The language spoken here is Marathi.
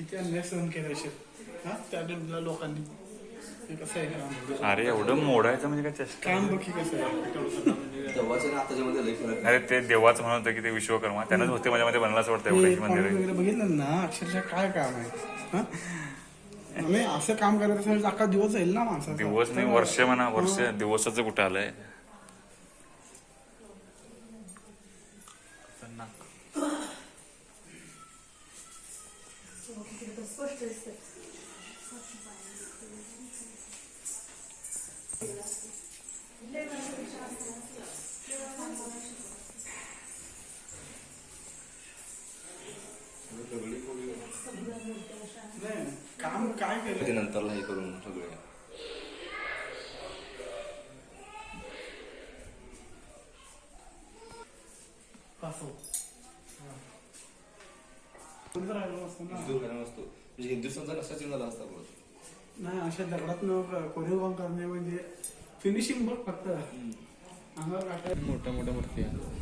किती अन्याय सहन केला असेल हा त्या टाइमला लोकांनी. हे कसं आहे काम? अरे एवढं मोडायचं म्हणजे काय चेष्टा. काम बघी कसं आहे. तेव्हाच्या आताच्या मध्ये लई फरक आहे. अरे ते देवाचं म्हणत होतं की ते विश्वकर्मा त्यानंच होते माझ्यामध्ये बनला असं वाटतं एवढं मंदिर कॉमेंट आहे. वगैरे बघितलं ना अक्षरशः काय काम आहे हा? आणि असं काम करत असेल अख्खा दिवस जाईल ना माणसाचा. दिवस नाही वर्ष म्हणा, वर्ष दिवसाचं कुठं आलंय. नाही, काम काय केलं ते नंतरला हे करून सगळे असं कोणी तर राहिलं असतं ना. हिंदू घराणं नसतो म्हणजे हिंदुस्थानचा नसा चिन्ह झाला असता बघ. नाही अशा दगडात कोरीव काम करणे म्हणजे फिनिशिंग बघ फक्त अंगावर काटा. मोठ्या मोठ्या मूर्ती आहे.